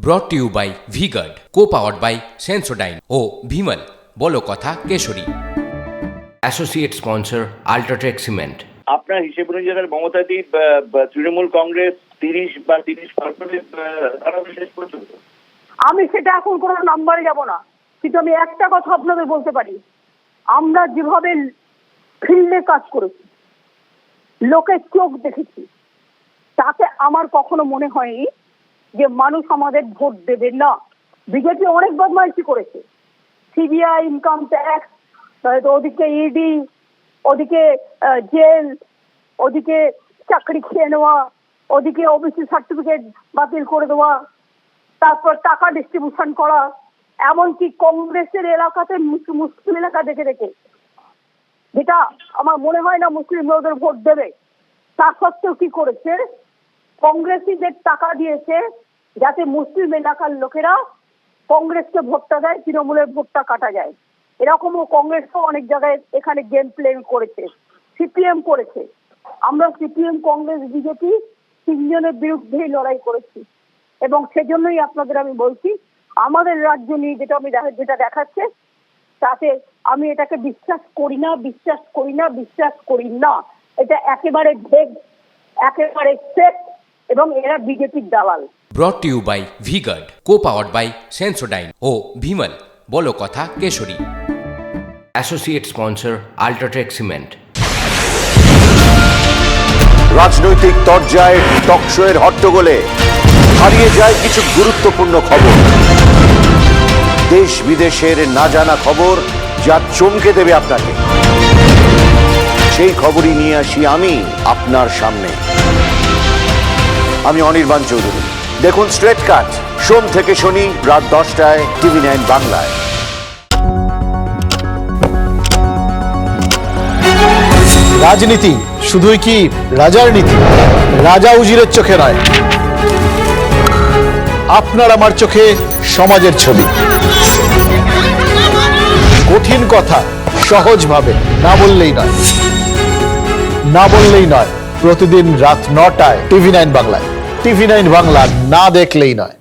ব্রট to you by V-Guard, co-powered by Sensodyne ও ভিমল বলো কথা Kesari. Associate sponsor UltraTech cement. আপনার হিসেব অনুযায়ী মমতাদি তৃণমূল কংগ্রেস 30 বা 30 পার্সেন্টে দাঁড়াবে শেষ পর্যন্ত। আমি সেটা এখন কোনো নাম্বারে যাব না, কিন্তু আমি একটা কথা আপনাদের বলতে পারি, আমরা যেভাবে ফিল্ডে কাজ করেছি, লোকের চোখ দেখেছি, তাতে আমার কখনো মনে হয়নি যে মানুষ আমাদের ভোট দেবে না। বিজেপি অনেক বদমাইশি করেছে, সিবিআই, ইনকাম ট্যাক্স, ওদিকে ইডি, ওদিকে জেল, ওদিকে চাকরি খেয়ে নেওয়া, ওদিকে ওবিসি সার্টিফিকেট বাতিল করে দেওয়া, তারপর টাকা ডিস্ট্রিবিউশন করা, এমনকি কংগ্রেসের এলাকাতে মুসলিম এলাকা দেখে দেখে, যেটা আমার মনে হয় না মুসলিম লোকদের ভোট দেবে, তা সত্ত্বেও কি করেছে, কংগ্রেসীদের টাকা দিয়েছে যাতে মুসলিম এলাকার লোকেরা কংগ্রেসকে ভোটটা দেয়, তৃণমূলের ভোটটা কাটা যায়। এরকমও কংগ্রেসও অনেক জায়গায় এখানে গেম প্লে করেছে, সিপিএম করেছে। আমরা সিপিএম, কংগ্রেস, বিজেপি তিনজনের বিরুদ্ধেই লড়াই করেছি, এবং সেজন্যই আপনাদের আমি বলছি, আমাদের রাজ্য নিয়ে যেটা দেখাচ্ছে, তাতে আমি এটাকে বিশ্বাস করি না। এটা একেবারে ভেগ, একেবারে সেট, এবং এরা বিজেপির দালাল। Brought to you by V-Guard, co-powered by Sensodyne ও ভিমল বলো কথা Kesari. Associate sponsor UltraTech cement. রাজনৈতিক তরজায় টকশোয়ের হট্টগোলে হারিয়ে যায় কিছু গুরুত্বপূর্ণ খবর, দেশ বিদেশের না জানা খবর যা চমকে দেবে আপনাকে। সেই খবরই নিয়ে আসি আমি আপনার সামনে। আমি অনির্বাণ চৌধুরী। দেখুন স্ট্রেট কাট, সোম থেকে শনি রাত 10টায় TV9 বাংলায়। রাজনীতি শুধুই কি রাজার নীতি? রাজা উজিরের চোখে নয়, আপনার আমার চোখে সমাজের ছবি। কঠিন কথা সহজভাবে না বললেই নয়। প্রতিদিন রাত 9টায় TV9 বাংলায়। TV9 বাংলা না দেখলেই নয়।